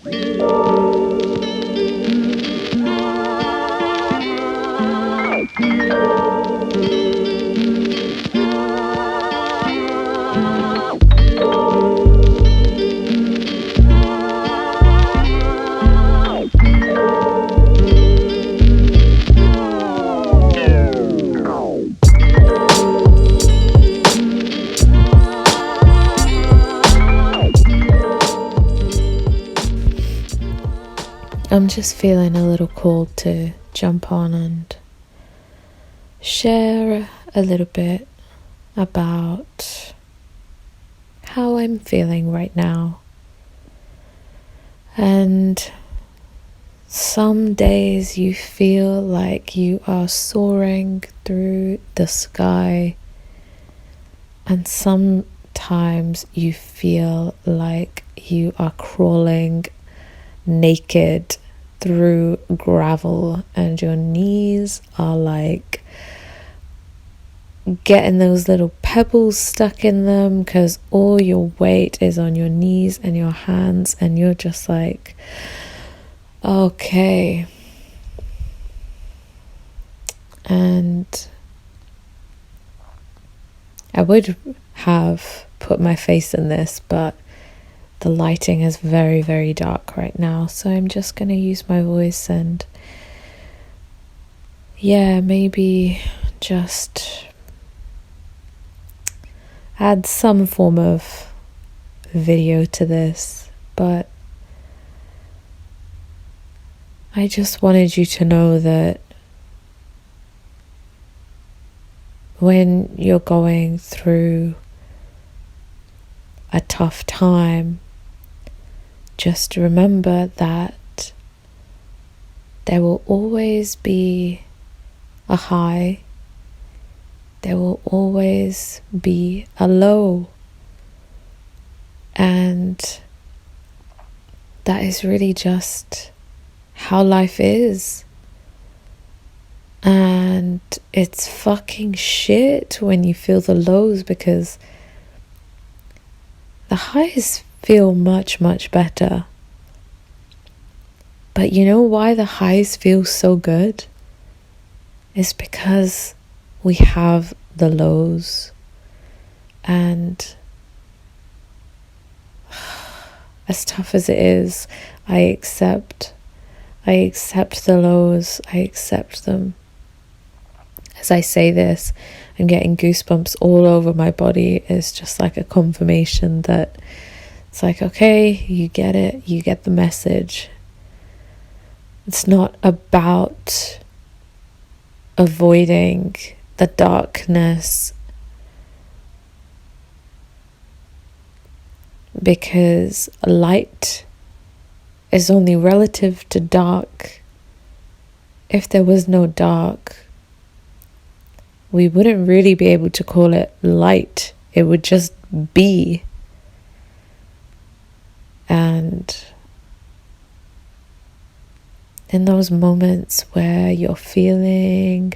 I'm just feeling a little called to jump on and share a little bit about how I'm feeling right now. And some days you feel like you are soaring through the sky, and sometimes you feel like you are crawling naked through gravel and your knees are like getting those little pebbles stuck in them because all your weight is on your knees and your hands, and you're just like, okay. And I would have put my face in this, but the lighting is very, very dark right now, so I'm just going to use my voice and maybe just add some form of video to this. But I just wanted you to know that when you're going through a tough time, just remember that there will always be a high, there will always be a low, and that is really just how life is. And it's fucking shit when you feel the lows, because the highs feel much, much better. But you know why the highs feel so good? It's because we have the lows. And as tough as it is, I accept the lows. I accept them. As I say this, I'm getting goosebumps all over my body. It's just like a confirmation that it's like, okay, you get it, you get the message. It's not about avoiding the darkness, because light is only relative to dark. If there was no dark, we wouldn't really be able to call it light. It would just be. And in those moments where you're feeling,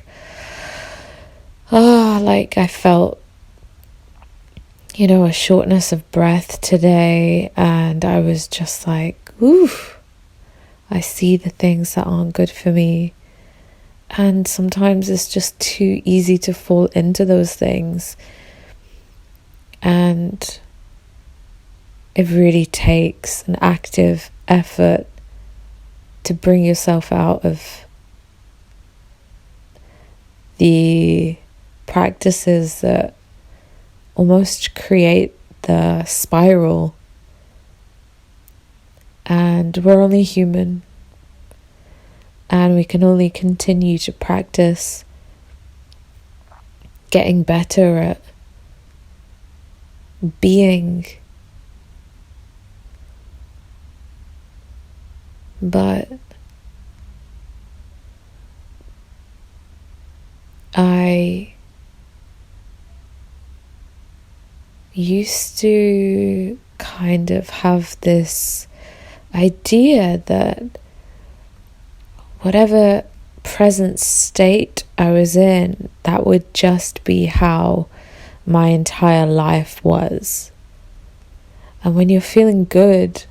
like I felt, a shortness of breath today, and I was just like, oof, I see the things that aren't good for me. And sometimes it's just too easy to fall into those things. And it really takes an active effort to bring yourself out of the practices that almost create the spiral. And we're only human. And we can only continue to practice getting better at being. But I used to kind of have this idea that whatever present state I was in, that would just be how my entire life was. And when you're feeling good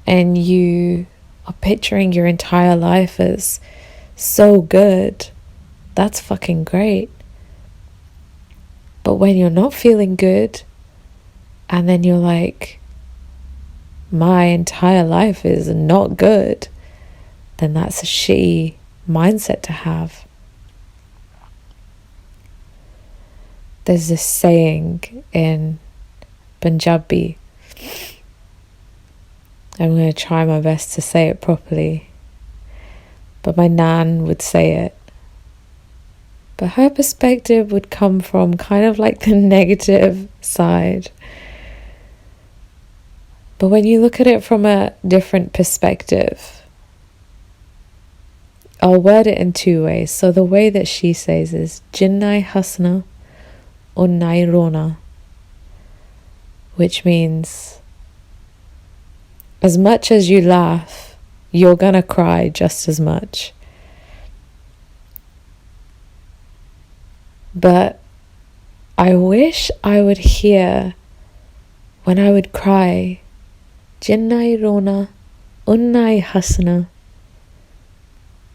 and you are picturing your entire life as so good, that's fucking great. But when you're not feeling good, and then you're like, my entire life is not good, then that's a shitty mindset to have. There's this saying in Punjabi. I'm going to try my best to say it properly, but my nan would say it. But her perspective would come from kind of like the negative side. But when you look at it from a different perspective, I'll word it in two ways. So the way that she says is Jinnai Hasna Unnai Rona, which means as much as you laugh, you're gonna cry just as much. But I wish I would hear when I would cry, Jinnai Rona Unnai Hasna.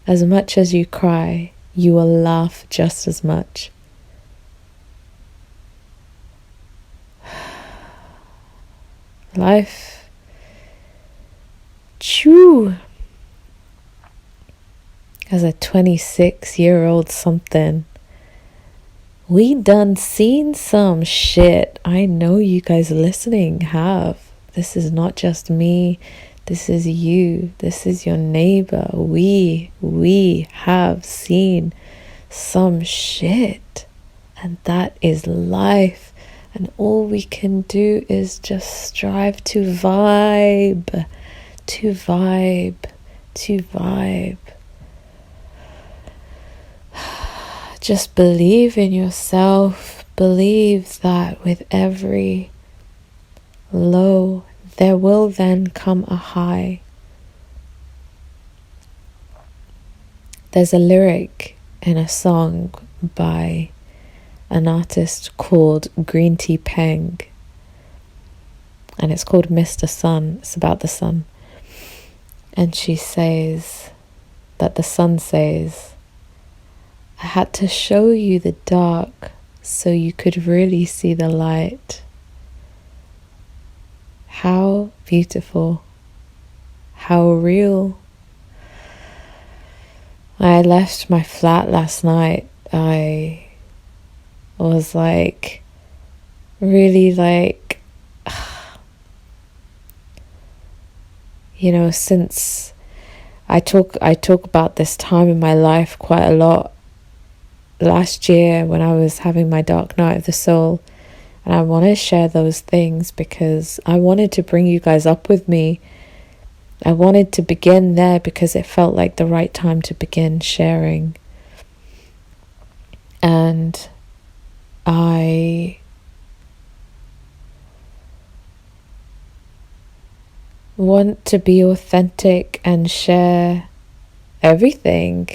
As much as you cry, you will laugh just as much. Life, chew. As a 26-year-old something, we done seen some shit. I know you guys listening have. This is not just me. This is you. This is your neighbor. We have seen some shit. And that is life. And all we can do is just strive to vibe. To vibe. To vibe. Just believe in yourself. Believe that with every low, there will then come a high. There's a lyric in a song by an artist called Green Tea Peng, and it's called Mr. Sun. It's about the sun. And she says that the sun says, I had to show you the dark so you could really see the light. How beautiful. How real. I left my flat last night. I was like, really like, you know, since I talk about this time in my life quite a lot. Last year when I was having my dark night of the soul, and I want to share those things because I wanted to bring you guys up with me. I wanted to begin there because it felt like the right time to begin sharing. And I want to be authentic and share everything.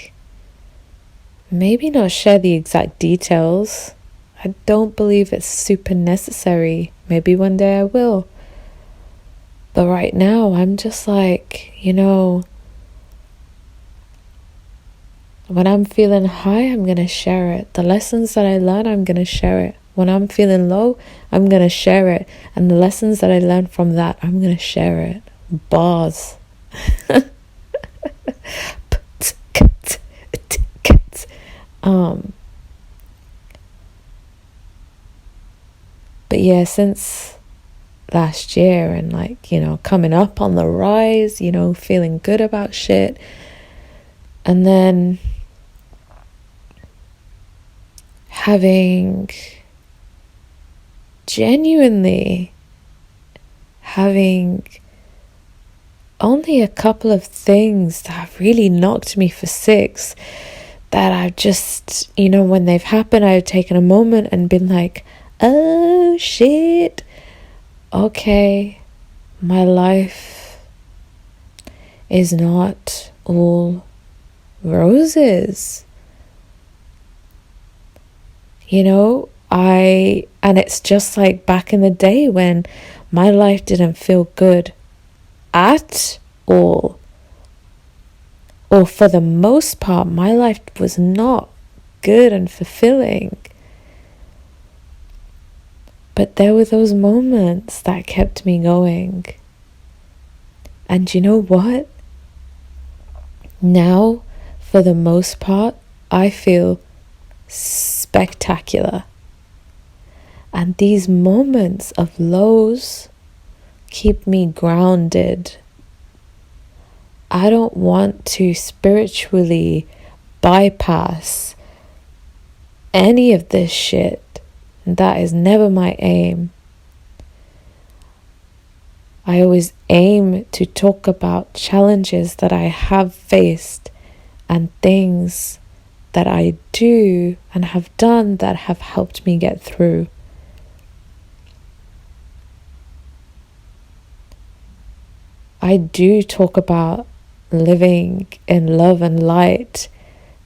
Maybe not share the exact details. I don't believe it's super necessary. Maybe one day I will. But right now, I'm just like, you know, when I'm feeling high, I'm going to share it. The lessons that I learn, I'm going to share it. When I'm feeling low, I'm going to share it. And the lessons that I learned from that, I'm going to share it. Bars. But yeah, since last year and like, you know, coming up on the rise, you know, feeling good about shit. And then genuinely having only a couple of things that have really knocked me for six, that I've just, you know, when they've happened, I've taken a moment and been like, oh shit, okay, my life is not all roses. You know, and it's just like back in the day when my life didn't feel good. at all. Or for the most part, my life was not good and fulfilling. But there were those moments that kept me going. And you know what? Now, for the most part, I feel spectacular. And these moments of lows keep me grounded. I don't want to spiritually bypass any of this shit. That is never my aim. I always aim to talk about challenges that I have faced and things that I do and have done that have helped me get through. I do talk about living in love and light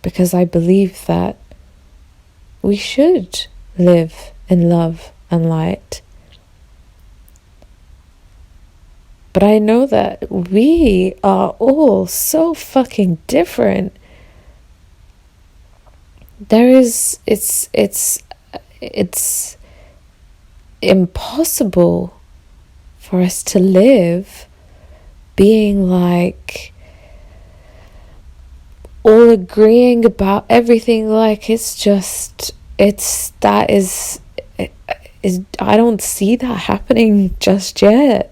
because I believe that we should live in love and light. But I know that we are all so fucking different. It's impossible for us to live being like all agreeing about everything. Like I don't see that happening just yet.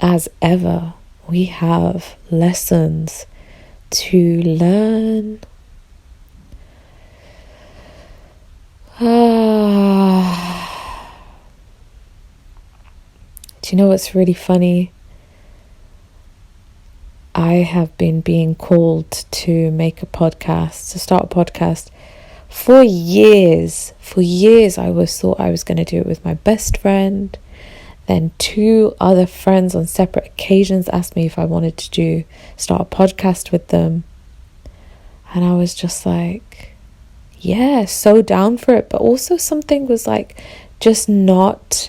As ever, we have lessons to learn. Do you know what's really funny? I have been being called to make a podcast, to start a podcast for years. For years, I thought I was going to do it with my best friend. Then 2 other friends on separate occasions asked me if I wanted to start a podcast with them. And I was just like, yeah, so down for it. But also something was like just not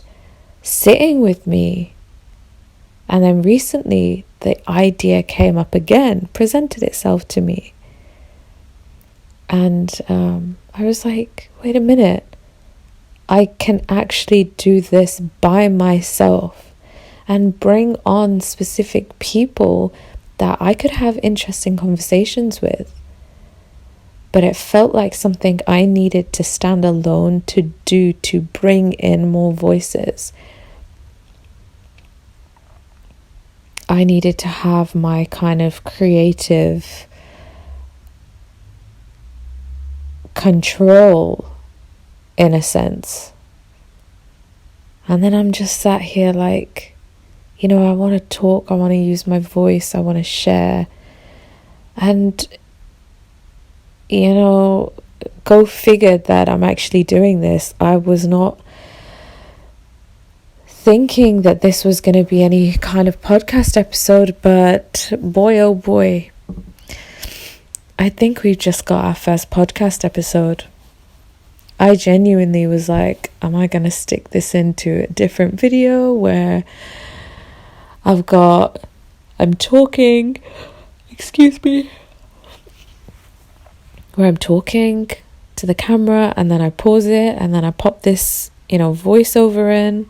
sitting with me. And then recently the idea came up again, presented itself to me. And I was like, wait a minute. I can actually do this by myself and bring on specific people that I could have interesting conversations with. But it felt like something I needed to stand alone to do, to bring in more voices. I needed to have my kind of creative control, in a sense. And then I'm just sat here like, I want to talk, I want to use my voice, I want to share. And, go figure that I'm actually doing this. I was not thinking that this was going to be any kind of podcast episode, but boy, oh boy, I think we've just got our first podcast episode. I genuinely was like, am I going to stick this into a different video where I'm talking, where I'm talking to the camera and then I pause it and then I pop this, voiceover in?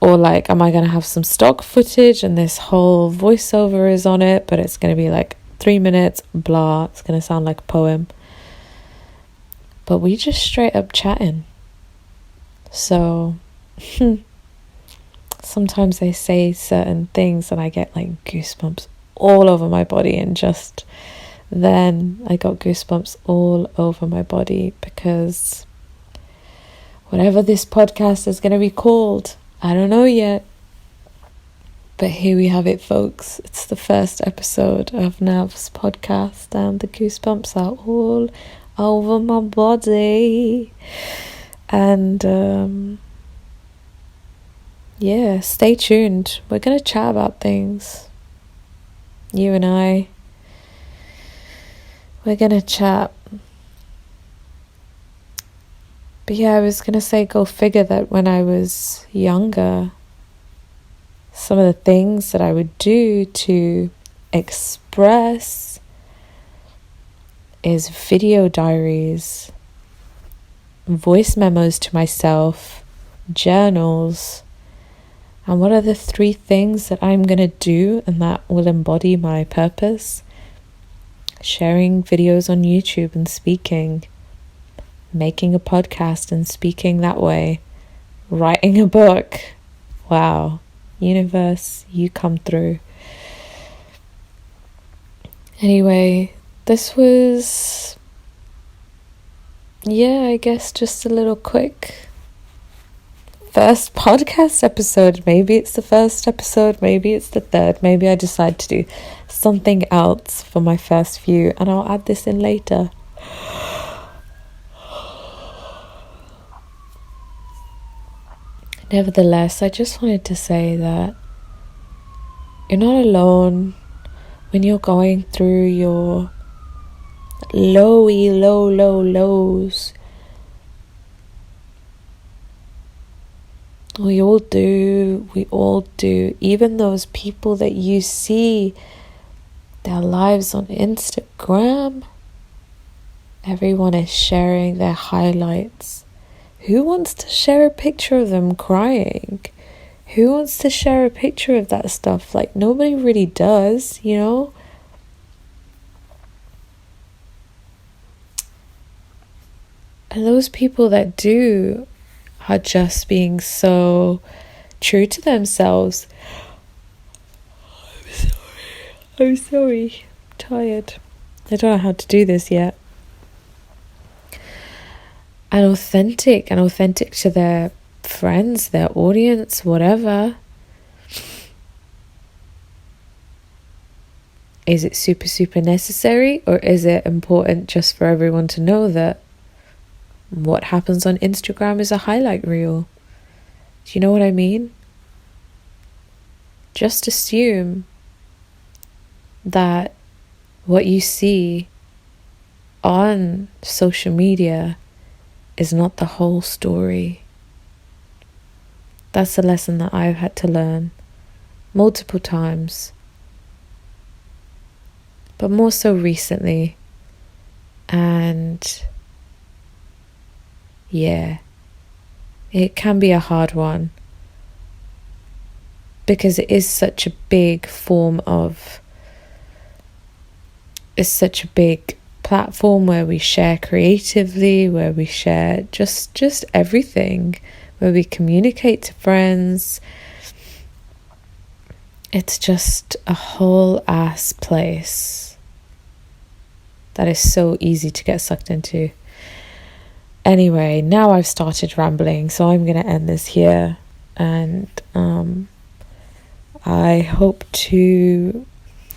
Or like, am I going to have some stock footage and this whole voiceover is on it, but it's going to be like 3 minutes, blah, it's going to sound like a poem. But we just straight up chatting. So sometimes I say certain things and I get like goosebumps all over my body, and just then I got goosebumps all over my body because whatever this podcast is going to be called, I don't know yet. But here we have it, folks. It's the first episode of Nav's podcast and the goosebumps are all over my body. And stay tuned. We're going to chat about things. You and I. We're going to chat But yeah, I was gonna say, go figure, that when I was younger, some of the things that I would do to express is video diaries, voice memos to myself, journals. And what are the 3 things that I'm going to do and that will embody my purpose? Sharing videos on YouTube and speaking, making a podcast and speaking that way, writing a book. Wow, universe, you come through. Anyway, this was, I guess just a little quick first podcast episode. Maybe it's the first episode, maybe it's the third, maybe I decide to do something else for my first few and I'll add this in later. Nevertheless, I just wanted to say that you're not alone when you're going through your low lows. We all do. Even those people that you see their lives on Instagram, everyone is sharing their highlights. Who wants to share a picture of them crying? Who wants to share a picture of that stuff? Like, nobody really does, you know? And those people that do are just being so true to themselves. I'm sorry. I'm tired. I don't know how to do this yet. And authentic to their friends, their audience, whatever. Is it super necessary, or is it important just for everyone to know that what happens on Instagram is a highlight reel? Do you know what I mean? Just assume that what you see on social media is not the whole story. That's a lesson that I've had to learn multiple times, but more so recently. And yeah, it can be a hard one, because it is such a big it's such a big platform where we share creatively, where we share just everything, where we communicate to friends. It's just a whole ass place that is so easy to get sucked into. Anyway, now I've started rambling, so I'm going to end this here. And I hope to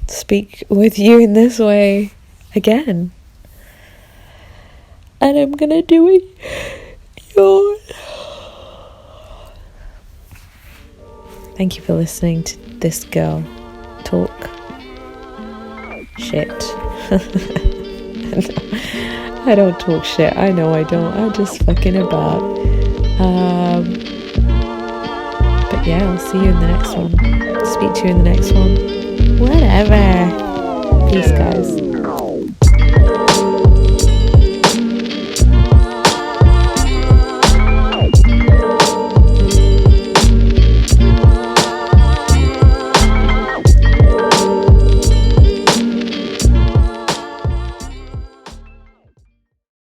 speak with you in this way again. And I'm going to do it. Thank you for listening to this girl talk shit. I don't talk shit. I know I don't. I'm just fucking about. But yeah, I'll see you in the next one. Speak to you in the next one. Whatever. Peace, guys.